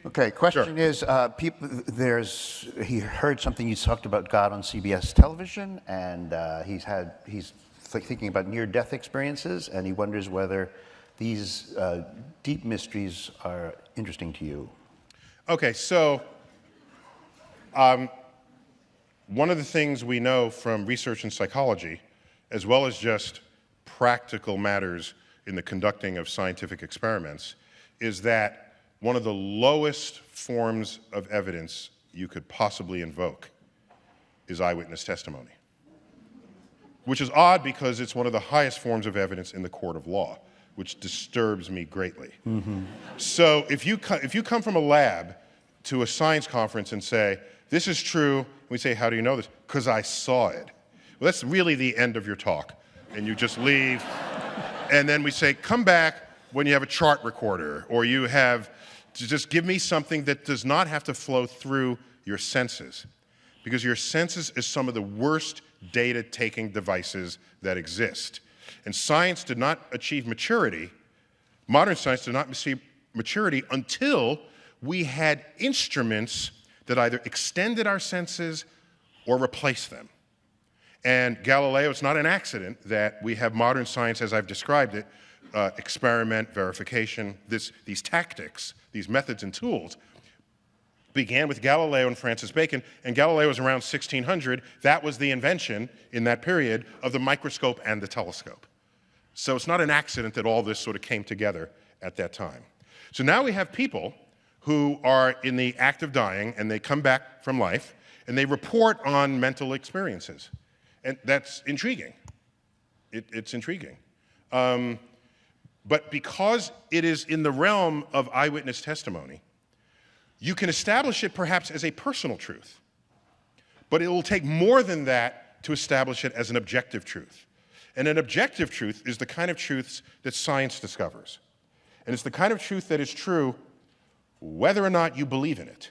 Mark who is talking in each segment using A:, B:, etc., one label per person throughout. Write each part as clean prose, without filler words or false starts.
A: Okay, question
B: Sure.
A: is, he heard something you talked about God on CBS television, and he's thinking about near-death experiences, and he wonders whether these deep mysteries are interesting to you.
B: Okay, so one of the things we know from research in psychology, as well as just practical matters in the conducting of scientific experiments, is that one of the lowest forms of evidence you could possibly invoke is eyewitness testimony. Which is odd because it's one of the highest forms of evidence in the court of law, which disturbs me greatly.
A: Mm-hmm.
B: So if you come from a lab to a science conference and say, this is true, we say, how do you know this? Because I saw it. Well, that's really the end of your talk. And you just leave. And then we say, come back when you have a chart recorder, or you have, just give me something that does not have to flow through your senses. Because your senses is some of the worst data-taking devices that exist. And science did not achieve maturity, modern science did not achieve maturity until we had instruments that either extended our senses or replaced them. And Galileo, it's not an accident that we have modern science as I've described it, experiment, verification, these tactics, these methods and tools, began with Galileo and Francis Bacon, and Galileo was around 1600. That was the invention in that period of the microscope and the telescope. So it's not an accident that all this sort of came together at that time. So now we have people who are in the act of dying, and they come back from life, and they report on mental experiences. And that's intriguing. It's intriguing. But because it is in the realm of eyewitness testimony, you can establish it perhaps as a personal truth, but it will take more than that to establish it as an objective truth. And an objective truth is the kind of truths that science discovers. And it's the kind of truth that is true whether or not you believe in it,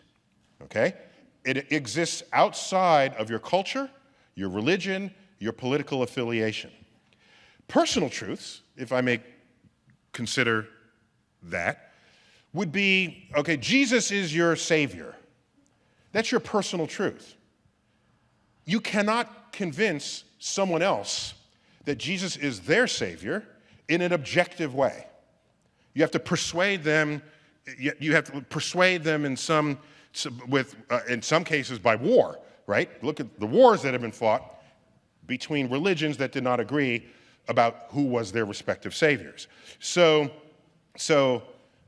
B: okay? It exists outside of your culture, your religion, your political affiliation. Personal truths, if I may consider that, would be, okay, Jesus is your Savior. That's your personal truth. You cannot convince someone else that Jesus is their Savior in an objective way. You have to persuade them. You have to persuade them in some cases by war, right? Look at the wars that have been fought between religions that did not agree about who was their respective saviors. Sure.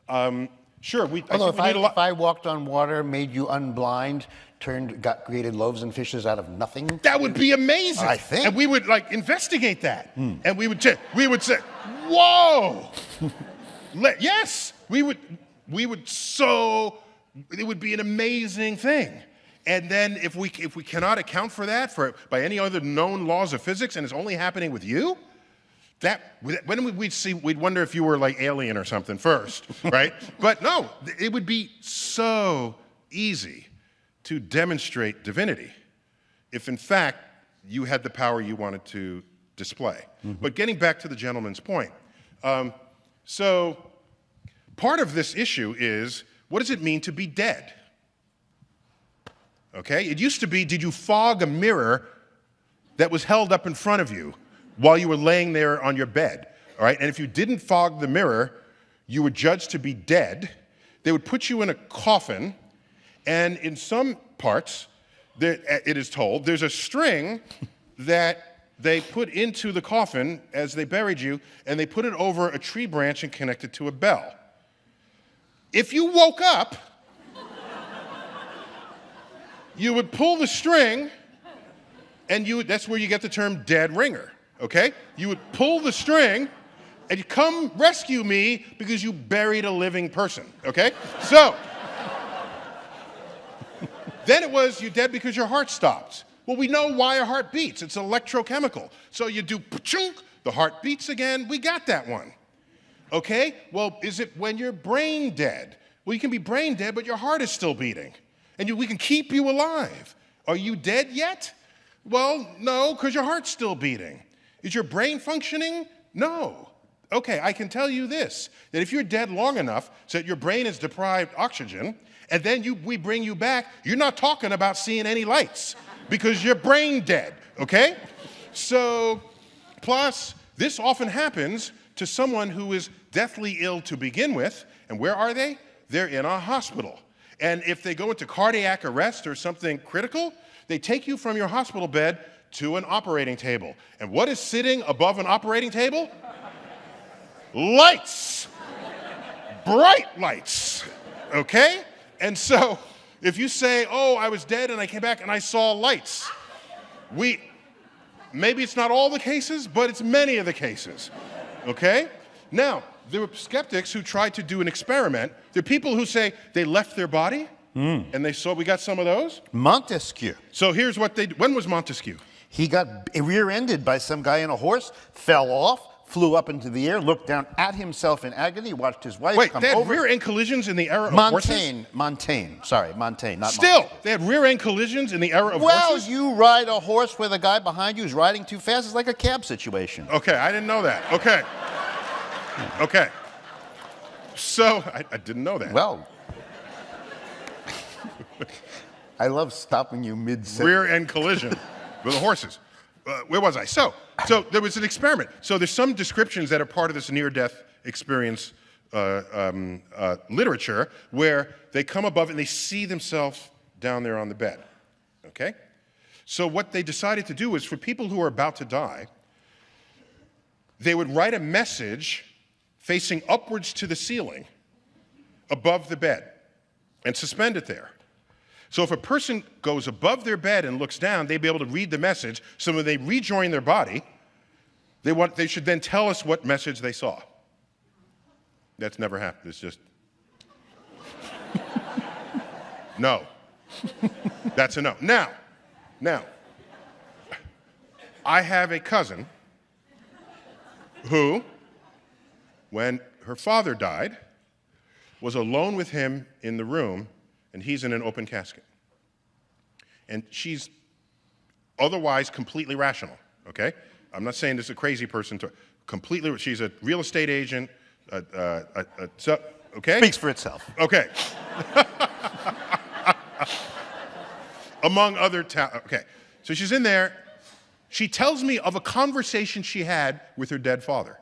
A: Although if I walked on water, made you unblind, created loaves and fishes out of nothing,
B: that would be amazing.
A: I think,
B: and we would investigate that, and we would say, "Whoa!" Yes, we would. It would be an amazing thing. And then if we cannot account for that by any other known laws of physics, and it's only happening with you, we'd wonder if you were like alien or something first, right? But no, it would be so easy to demonstrate divinity if in fact you had the power you wanted to display. Mm-hmm. But getting back to the gentleman's point, so part of this issue is, what does it mean to be dead? Okay, it used to be, did you fog a mirror that was held up in front of you while you were laying there on your bed, all right? And if you didn't fog the mirror, you were judged to be dead. They would put you in a coffin, and in some parts, it is told, there's a string that they put into the coffin as they buried you, and they put it over a tree branch and connected to a bell. If you woke up, you would pull the string, and that's where you get the term dead ringer, okay? You would pull the string, and you come rescue me because you buried a living person, okay? So, then it was you're dead because your heart stopped. Well, we know why a heart beats. It's electrochemical. So you do pa-chunk, the heart beats again. We got that one, okay? Well, is it when you're brain dead? Well, you can be brain dead, but your heart is still beating. And we can keep you alive. Are you dead yet? Well, no, because your heart's still beating. Is your brain functioning? No. Okay, I can tell you this, that if you're dead long enough so that your brain is deprived oxygen, and then we bring you back, you're not talking about seeing any lights because you're brain dead, okay? So, plus, this often happens to someone who is deathly ill to begin with, and where are they? They're in a hospital. And if they go into cardiac arrest or something critical, they take you from your hospital bed to an operating table. And what is sitting above an operating table? Lights. Bright lights. Okay? And so, if you say, oh, I was dead and I came back and I saw lights, maybe it's not all the cases, but it's many of the cases. Okay? Now, there were skeptics who tried to do an experiment. There are people who say they left their body, and they saw, we got some of those.
A: Montesquieu.
B: So here's what when was Montesquieu?
A: He got rear-ended by some guy in a horse, fell off, flew up into the air, looked down at himself in agony, watched his wife come
B: Wait, they had
A: over.
B: rear-end collisions in the era of horses?
A: Montaigne, not
B: Still,
A: Montaigne.
B: they had rear-end collisions in the era of
A: Well,
B: horses?
A: you ride a horse with a guy behind you who's riding too fast. It's like a cab situation.
B: Okay, I didn't know that. Okay. Okay. So, I didn't know that.
A: Well, I love stopping you mid-sentence.
B: Rear-end collision with the horses. Where was I? So there was an experiment. So there's some descriptions that are part of this near-death experience literature where they come above and they see themselves down there on the bed. Okay? So what they decided to do is for people who are about to die, they would write a message facing upwards to the ceiling above the bed and suspend it there. So if a person goes above their bed and looks down, they'd be able to read the message. So when they rejoin their body, they should then tell us what message they saw. That's never happened. It's just no. That's a no. Now, I have a cousin who, when her father died, was alone with him in the room, and he's in an open casket. And she's otherwise completely rational, okay? I'm not saying this is a crazy person. She's a real estate agent, okay?
A: Speaks for itself.
B: Okay. Among other okay. So she's in there. She tells me of a conversation she had with her dead father.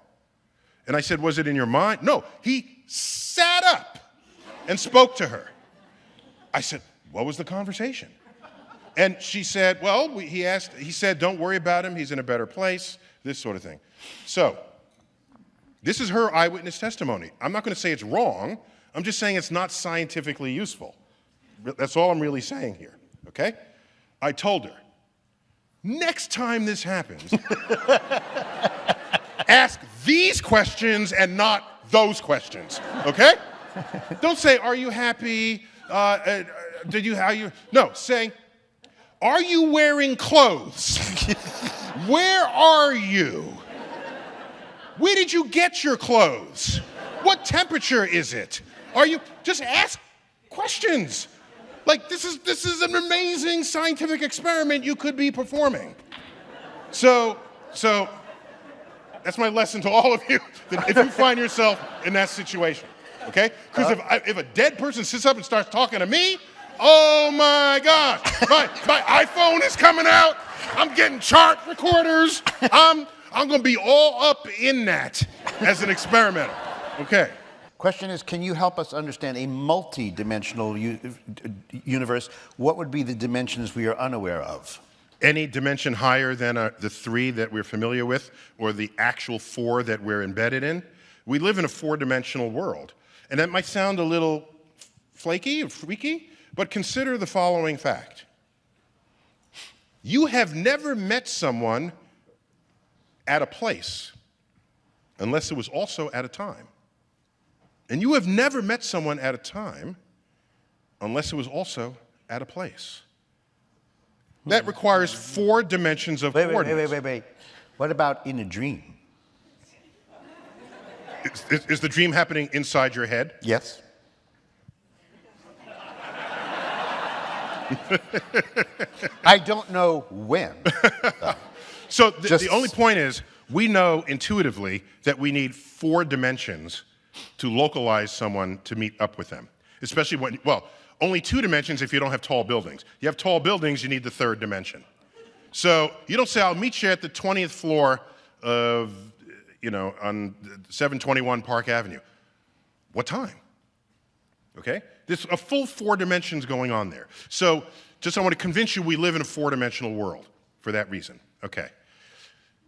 B: And I said, was it in your mind? No, he sat up and spoke to her. I said, what was the conversation? And she said, well, he said, don't worry about him, he's in a better place, this sort of thing. So, this is her eyewitness testimony. I'm not going to say it's wrong, I'm just saying it's not scientifically useful. That's all I'm really saying here, okay? I told her, next time this happens, ask these questions and not those questions, okay? Don't say, are you happy? No, say, are you wearing clothes? Where are you? Where did you get your clothes? What temperature is it? Just ask questions. Like, this is an amazing scientific experiment you could be performing. So that's my lesson to all of you, that if you find yourself in that situation, okay? Because if a dead person sits up and starts talking to me, oh my God, my iPhone is coming out, I'm getting chart recorders, I'm gonna be all up in that as an experimenter, okay?
A: Question is, can you help us understand a multi-dimensional universe? What would be the dimensions we are unaware of?
B: Any dimension higher than the 3 that we're familiar with, or the actual 4 that we're embedded in. We live in a 4-dimensional world. And that might sound a little flaky or freaky, but consider the following fact. You have never met someone at a place unless it was also at a time. And you have never met someone at a time unless it was also at a place. That requires 4 dimensions of coordinates.
A: Wait. What about in a dream?
B: Is the dream happening inside your head?
A: Yes. I don't know when.
B: So the only point is, We know intuitively that we need 4 dimensions to localize someone to meet up with them. Especially when, well, only 2 dimensions if you don't have tall buildings. You have tall buildings, you need the 3rd dimension. So you don't say, I'll meet you at the 20th floor of, on 721 Park Avenue. What time? Okay? There's a full 4 dimensions going on there. So just I want to convince you we live in a 4-dimensional world for that reason. Okay.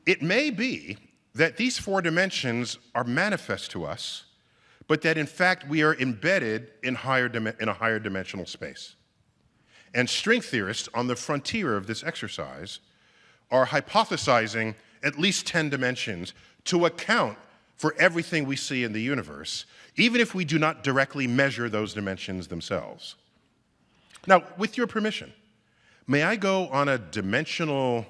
B: It may be that these 4 dimensions are manifest to us, but that in fact we are embedded in a higher dimensional space. And string theorists on the frontier of this exercise are hypothesizing at least 10 dimensions to account for everything we see in the universe, even if we do not directly measure those dimensions themselves. Now, with your permission, may I go on a dimensional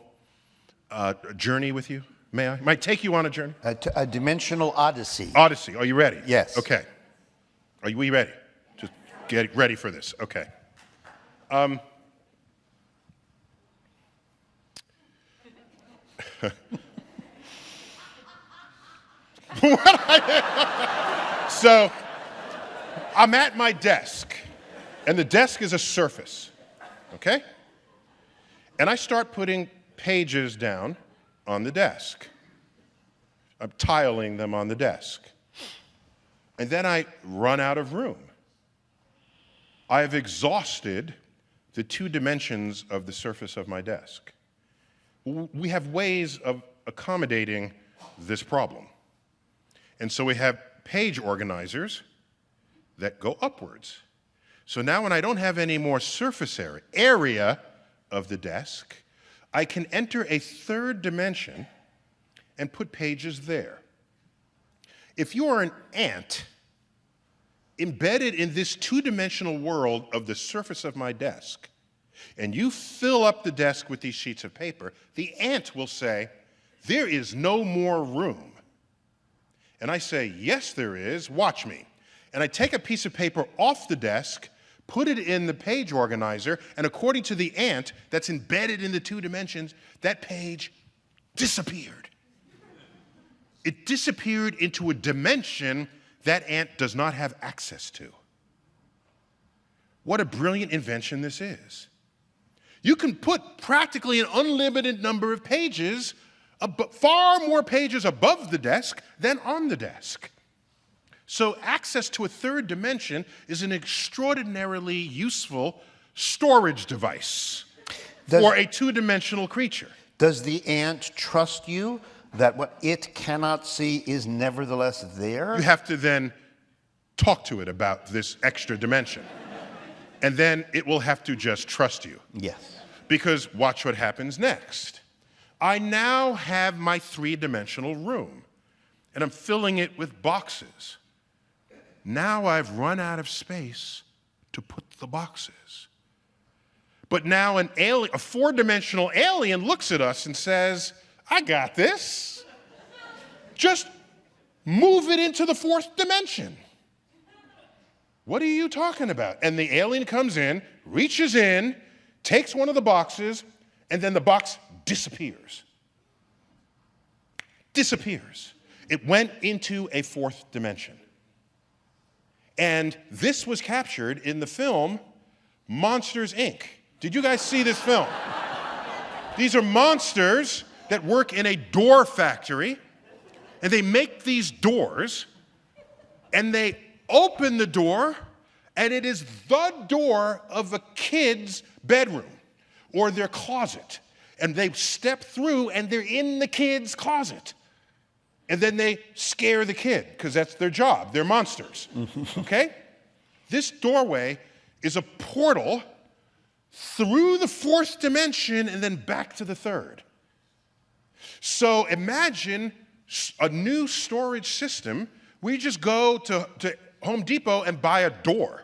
B: journey with you? May I? Might take you on a journey?
A: A dimensional odyssey.
B: Odyssey. Are you ready?
A: Yes.
B: Okay. Are we ready? Just get ready for this. Okay. So, I'm at my desk, and the desk is a surface, okay? And I start putting pages down on the desk. I'm tiling them on the desk. And then I run out of room. I have exhausted the 2 dimensions of the surface of my desk. We have ways of accommodating this problem. And so we have page organizers that go upwards. So now when I don't have any more surface area of the desk, I can enter a 3rd dimension and put pages there. If you are an ant embedded in this 2-dimensional world of the surface of my desk, and you fill up the desk with these sheets of paper, the ant will say, there is no more room. And I say, yes, there is, watch me. And I take a piece of paper off the desk, put it in the page organizer, and according to the ant that's embedded in the 2 dimensions, that page disappeared. It disappeared into a dimension that ant does not have access to. What a brilliant invention this is. You can put practically an unlimited number of pages, far more pages above the desk than on the desk. So access to a 3rd dimension is an extraordinarily useful storage device for a 2-dimensional creature.
A: Does the ant trust you that what it cannot see is nevertheless there?
B: You have to then talk to it about this extra dimension. And then it will have to just trust you.
A: Yes.
B: Because watch what happens next. I now have my 3-dimensional room, and I'm filling it with boxes. Now I've run out of space to put the boxes. But now a 4-dimensional alien looks at us and says, I got this. Just move it into the 4th dimension. What are you talking about? And the alien comes in, reaches in, takes one of the boxes, and then the box disappears. Disappears. It went into a 4th dimension. And this was captured in the film Monsters, Inc. Did you guys see this film? These are monsters that work in a door factory, and they make these doors, and they open the door, and it is the door of a kid's bedroom or their closet. And they step through, and they're in the kid's closet. And then they scare the kid, because that's their job. They're monsters. Okay? This doorway is a portal through the 4th dimension and then back to the 3rd. So imagine a new storage system where you just go to Home Depot and buy a door.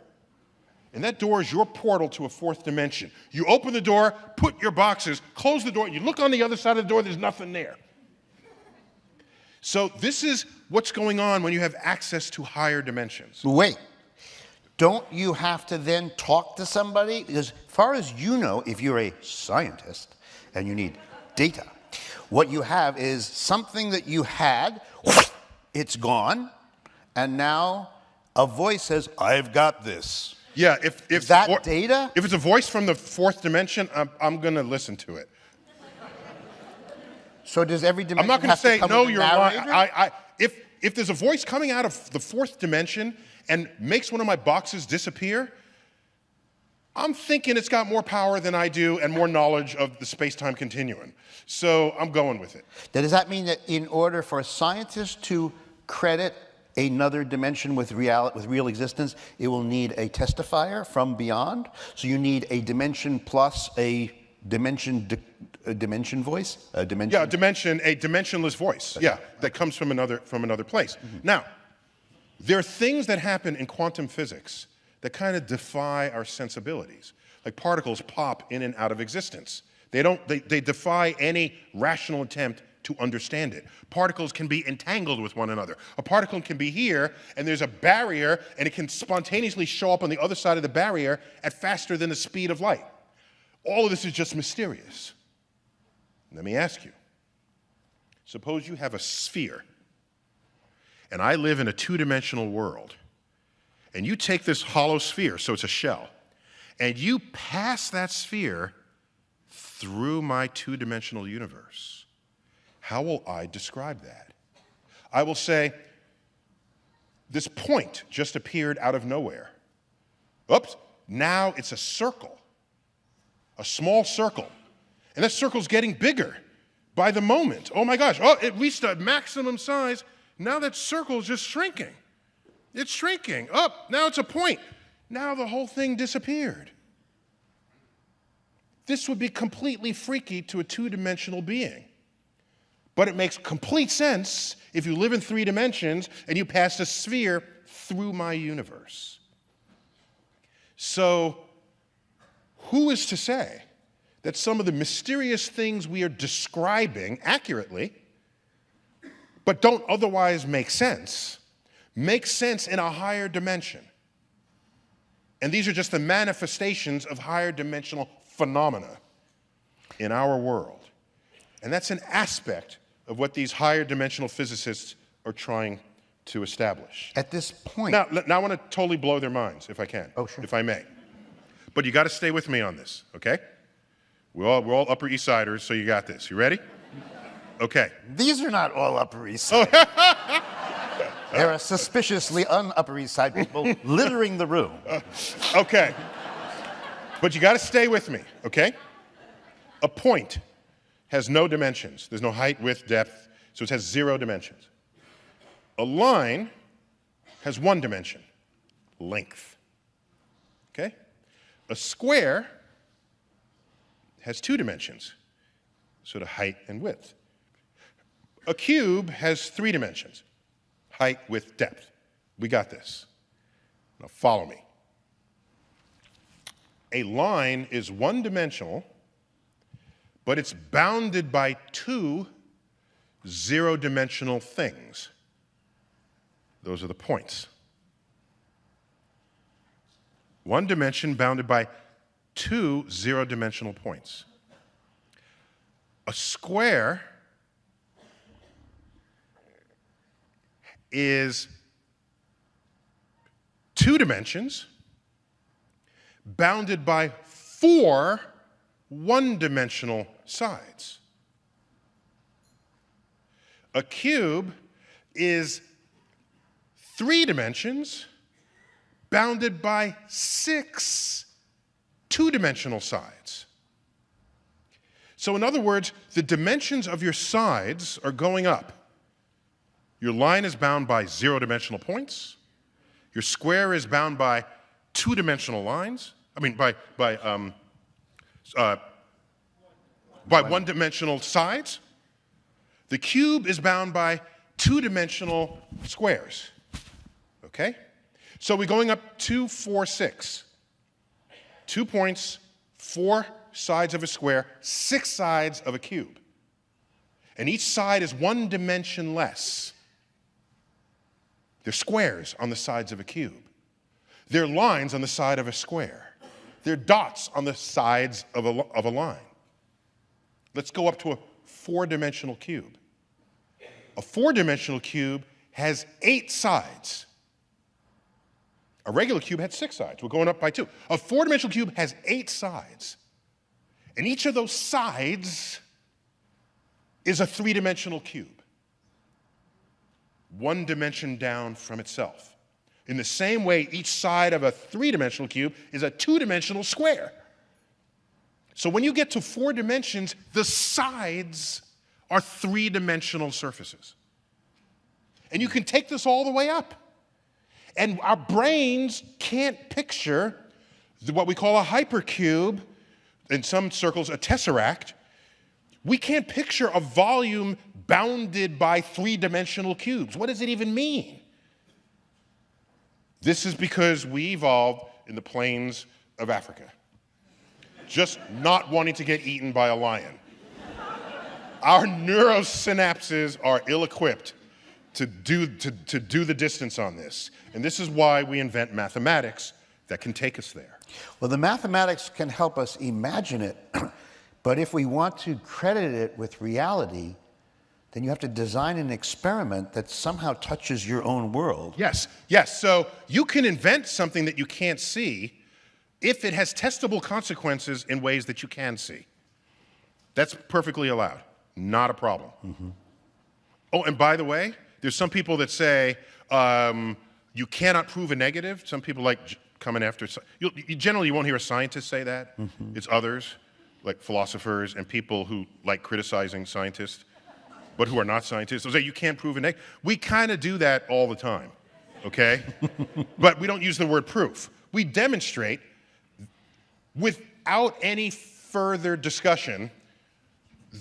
B: And that door is your portal to a 4th dimension. You open the door, put your boxes, close the door, you look on the other side of the door, there's nothing there. So this is what's going on when you have access to higher dimensions.
A: Wait. Don't you have to then talk to somebody? Because as far as you know, if you're a scientist and you need data, What you have is something that you had, it's gone, and now a voice says, I've got this.
B: Yeah, if
A: Is that data?
B: If it's a voice from the fourth dimension, I'm going to listen to it.
A: So does every dimension
B: I'm not going to say,
A: come
B: no,
A: with a
B: you're lying.
A: narrator?
B: If there's a voice coming out of the fourth dimension and makes one of my boxes disappear, I'm thinking it's got more power than I do and more knowledge of the space-time continuum. So I'm going with it.
A: Does that mean that in order for a scientist to credit another dimension with real existence, it will need a testifier from beyond? So you need a dimension plus a dimension voice?
B: Yeah, a dimensionless voice. Yeah, that comes from another place. Mm-hmm. Now, there are things that happen in quantum physics that kind of defy our sensibilities. Like particles pop in and out of existence. They defy any rational attempt to understand it. Particles can be entangled with one another. A particle can be here, and there's a barrier, and it can spontaneously show up on the other side of the barrier at faster than the speed of light. All of this is just mysterious. Let me ask you, suppose you have a sphere, and I live in a two-dimensional world, and you take this hollow sphere, so it's a shell, and you pass that sphere through my two-dimensional universe. How will I describe that? I will say, this point just appeared out of nowhere. Oops, now it's a circle, a small circle. And that circle's getting bigger by the moment. Oh my gosh, it reached a maximum size. Now that circle's just shrinking. It's shrinking. Now it's a point. Now the whole thing disappeared. This would be completely freaky to a two-dimensional being. But it makes complete sense if you live in 3 dimensions and you pass a sphere through my universe. So, who is to say that some of the mysterious things we are describing accurately, but don't otherwise make sense in a higher dimension? And these are just the manifestations of higher dimensional phenomena in our world. And that's an aspect of what these higher dimensional physicists are trying to establish.
A: At this point...
B: Now I want to totally blow their minds, if I can.
A: Oh, sure.
B: If I may. But you got to stay with me on this, okay? We're all Upper East Siders, so you got this. You ready? Okay.
A: These are not all Upper East Side. There are suspiciously un-Upper East Side people littering the room.
B: Okay. But you got to stay with me, okay? A point has no dimensions. There's no height, width, depth, so it has 0 dimensions. A line has 1 dimension, length, okay? A square has 2 dimensions, sort of height and width. A cube has 3 dimensions, height, width, depth. We got this. Now follow me. A line is 1-dimensional, but it's bounded by 2 0-dimensional things. Those are the points. 1 dimension bounded by 2 0-dimensional points. A square is 2 dimensions bounded by 4 1-dimensional sides. A cube is 3 dimensions bounded by 6 2-dimensional sides. So in other words, the dimensions of your sides are going up. Your line is bound by 0-dimensional points. Your square is bound by 2-dimensional lines. I mean, by 1-dimensional sides. The cube is bound by 2-dimensional squares. Okay? So we're going up 2, 4, 6. 2 points, 4 sides of a square, 6 sides of a cube. And each side is 1 dimension less. They're squares on the sides of a cube. They're lines on the side of a square. They're dots on the sides of a line. Let's go up to four-dimensional cube. A four-dimensional cube has 8 sides. A regular cube had 6 sides. We're going up by 2. A four-dimensional cube has 8 sides. And each of those sides is a 3-dimensional cube. 1 dimension down from itself. In the same way, each side of a 3-dimensional cube is a 2-dimensional square. So when you get to 4 dimensions, the sides are 3-dimensional surfaces. And you can take this all the way up. And our brains can't picture what we call a hypercube, in some circles a tesseract. We can't picture a volume bounded by 3-dimensional cubes. What does it even mean? This is because we evolved in the plains of Africa, just not wanting to get eaten by a lion. Our neurosynapses are ill-equipped to do the distance on this. And this is why we invent mathematics that can take us there.
A: Well, the mathematics can help us imagine it, but if we want to credit it with reality, then you have to design an experiment that somehow touches your own world.
B: Yes, yes. So you can invent something that you can't see if it has testable consequences in ways that you can see. That's perfectly allowed. Not a problem. Mm-hmm. Oh, and by the way, there's some people that say you cannot prove a negative. Some people like coming after. Generally, you won't hear a scientist say that. Mm-hmm. It's others, like philosophers and people who like criticizing scientists, but who are not scientists. They'll say you can't prove a negative. We kind of do that all the time, okay? But we don't use the word proof. We demonstrate without any further discussion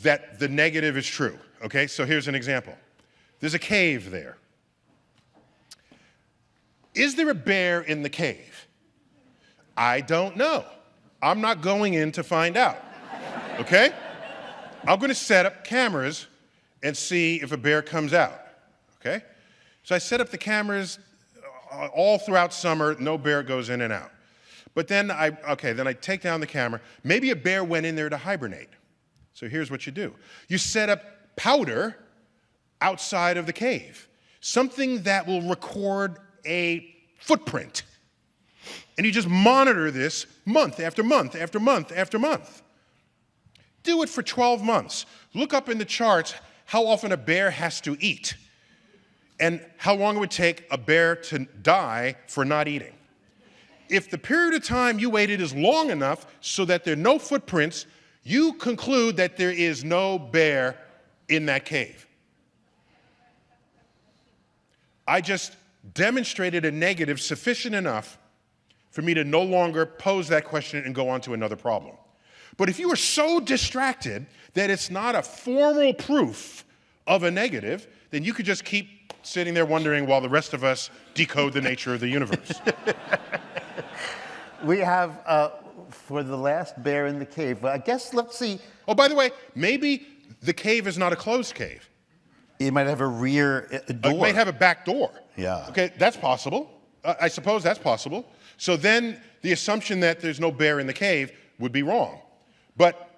B: that the negative is true, okay? So here's an example. There's a cave there. Is there a bear in the cave? I don't know. I'm not going in to find out, okay? I'm gonna set up cameras and see if a bear comes out, okay? So I set up the cameras all throughout summer, no bear goes in and out. But then I take down the camera. Maybe a bear went in there to hibernate. So here's what you do. You set up powder outside of the cave, something that will record a footprint. And you just monitor this month after month after month after month. Do it for 12 months. Look up in the charts how often a bear has to eat and how long it would take a bear to die for not eating. If the period of time you waited is long enough so that there are no footprints, you conclude that there is no bear in that cave. I just demonstrated a negative sufficient enough for me to no longer pose that question and go on to another problem. But if you are so distracted that it's not a formal proof of a negative, then you could just keep sitting there wondering while the rest of us decode the nature of the universe.
A: We have, for the last bear in the cave, but I guess let's see.
B: Oh, by the way, maybe the cave is not a closed cave.
A: It might have a rear door.
B: It might have a back door.
A: Yeah.
B: Okay, that's possible. I suppose that's possible. So then the assumption that there's no bear in the cave would be wrong. But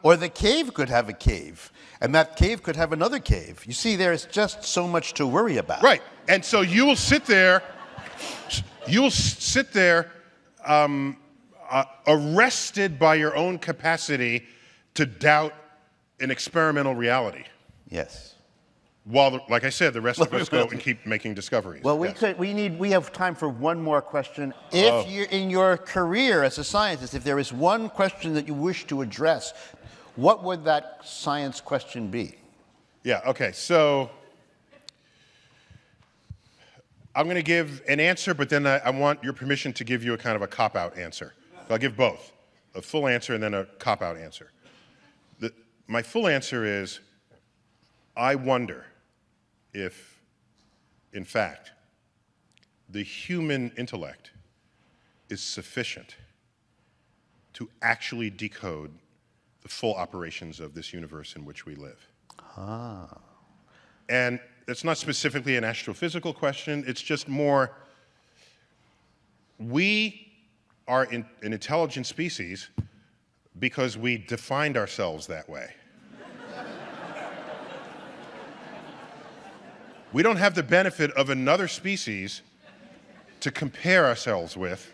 A: Or the cave could have a cave, and that cave could have another cave. You see, there's just so much to worry about.
B: Right, and so you will sit there, arrested by your own capacity to doubt an experimental reality.
A: Yes.
B: While, like I said, the rest of us go and keep making discoveries.
A: Well,
B: yes.
A: we have time for one more question. If you're in your career as a scientist, if there is one question that you wish to address, what would that science question be?
B: Yeah, okay, so I'm going to give an answer, but then I want your permission to give you a kind of a cop-out answer. So I'll give both, a full answer and then a cop-out answer. My full answer is, I wonder if, in fact, the human intellect is sufficient to actually decode the full operations of this universe in which we live. Ah. And it's not specifically an astrophysical question, it's just more, we are an intelligent species because we defined ourselves that way. We don't have the benefit of another species to compare ourselves with,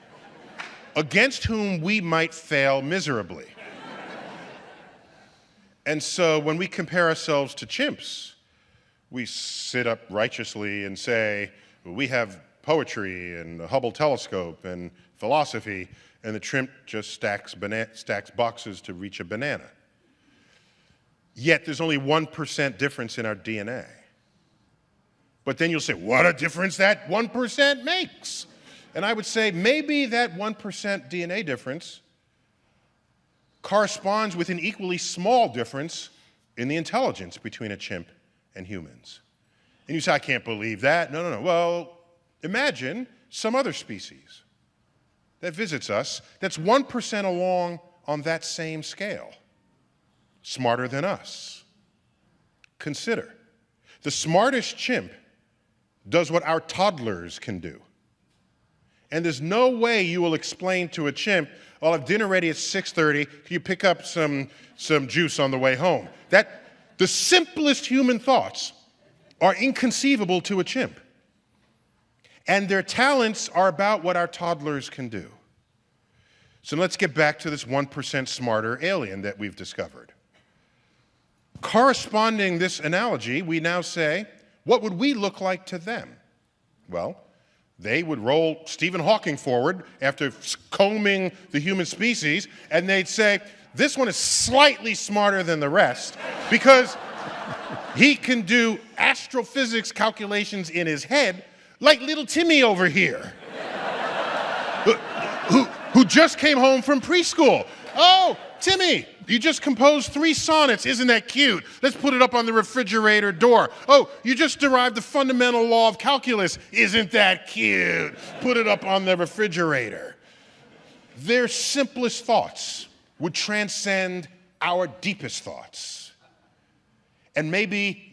B: against whom we might fail miserably. And so when we compare ourselves to chimps, we sit up righteously and say, we have poetry and the Hubble telescope and philosophy, and the chimp just stacks boxes to reach a banana. Yet there's only 1% difference in our DNA. But then you'll say, what a difference that 1% makes. And I would say maybe that 1% DNA difference corresponds with an equally small difference in the intelligence between a chimp and humans. And you say, I can't believe that. No. Well, imagine some other species that visits us that's 1% along on that same scale, smarter than us. Consider, the smartest chimp does what our toddlers can do. And there's no way you will explain to a chimp, I'll have dinner ready at 6:30, can you pick up some juice on the way home? The simplest human thoughts are inconceivable to a chimp. And their talents are about what our toddlers can do. So let's get back to this 1% smarter alien that we've discovered. Corresponding this analogy, we now say, what would we look like to them? Well, they would roll Stephen Hawking forward after combing the human species, and they'd say, this one is slightly smarter than the rest because he can do astrophysics calculations in his head like little Timmy over here, who just came home from preschool. Oh, Timmy, you just composed 3 sonnets. Isn't that cute? Let's put it up on the refrigerator door. Oh, you just derived the fundamental law of calculus. Isn't that cute? Put it up on the refrigerator. Their simplest thoughts would transcend our deepest thoughts. And maybe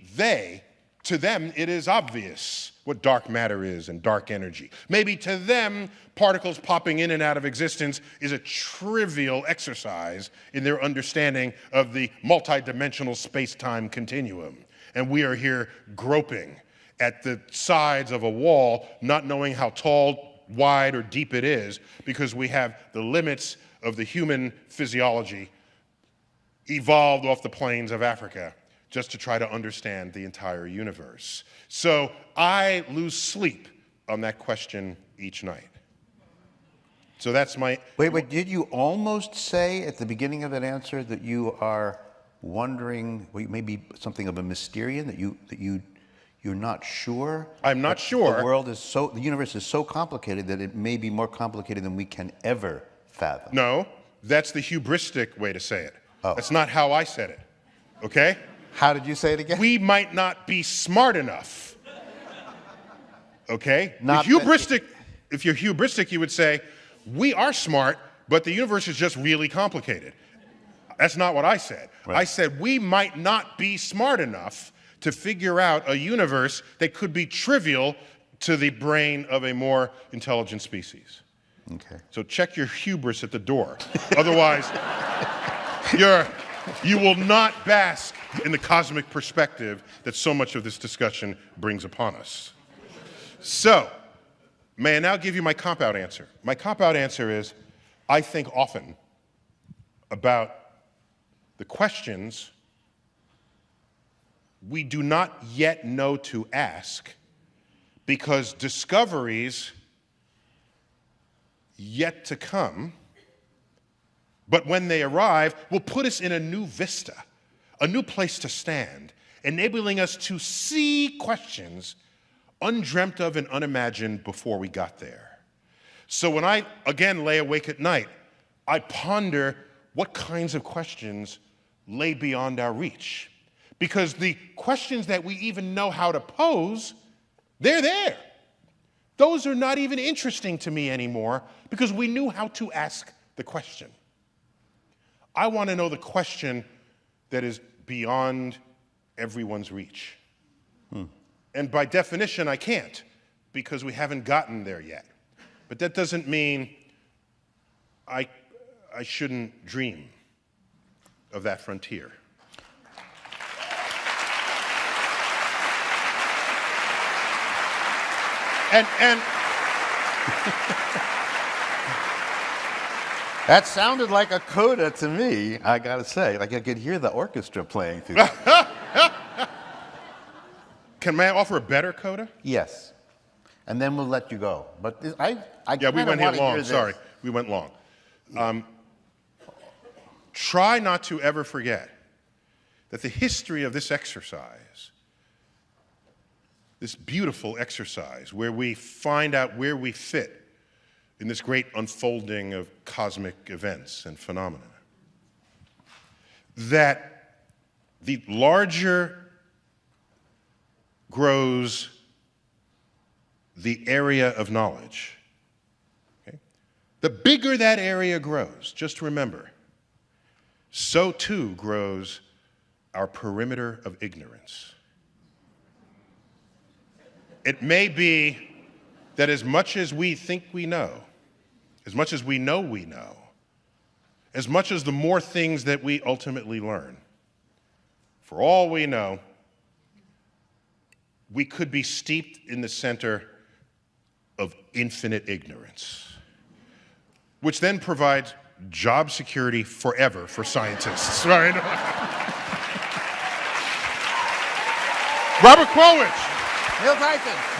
B: to them, it is obvious what dark matter is and dark energy. Maybe to them, particles popping in and out of existence is a trivial exercise in their understanding of the multidimensional space-time continuum. And we are here groping at the sides of a wall, not knowing how tall, wide, or deep it is, because we have the limits of the human physiology evolved off the plains of Africa just to try to understand the entire universe. So I lose sleep on that question each night. So that's my...
A: Wait, did you almost say at the beginning of that answer that you are wondering, maybe something of a Mysterian, that you're not sure?
B: I'm not sure.
A: The universe is so complicated that it may be more complicated than we can ever fathom.
B: No, that's the hubristic way to say it.
A: Oh.
B: That's not how I said it, okay?
A: How did you say it again?
B: We might not be smart enough, okay? If you're hubristic, you would say, we are smart, but the universe is just really complicated. That's not what I said. Right. I said we might not be smart enough to figure out a universe that could be trivial to the brain of a more intelligent species.
A: Okay.
B: So check your hubris at the door. Otherwise, you will not bask in the cosmic perspective that so much of this discussion brings upon us. So, may I now give you my cop-out answer? My cop-out answer is, I think often about the questions we do not yet know to ask because discoveries yet to come, but when they arrive, will put us in a new vista, a new place to stand, enabling us to see questions undreamt of and unimagined before we got there. So when I, again, lay awake at night, I ponder what kinds of questions lay beyond our reach. Because the questions that we even know how to pose, they're there. Those are not even interesting to me anymore because we knew how to ask the question. I want to know the question that is beyond everyone's reach. And by definition, I can't because we haven't gotten there yet. But that doesn't mean I shouldn't dream of that frontier. And
A: That sounded like a coda to me, I gotta say. Like I could hear the orchestra playing through.
B: may I offer a better coda?
A: Yes. And then we'll let you go. But I
B: Yeah, we
A: kinda
B: went here
A: wanna hear
B: long.
A: this.
B: Sorry, we went long. Try not to ever forget that the history of this exercise, this beautiful exercise where we find out where we fit in this great unfolding of cosmic events and phenomena, that the larger grows the area of knowledge. Okay? The bigger that area grows, just remember, so too grows our perimeter of ignorance. It may be that as much as we think we know, as much as we know, as much as the more things that we ultimately learn, for all we know, we could be steeped in the center of infinite ignorance, which then provides job security forever for scientists, right? Robert Krulwich.
A: Neil Tyson.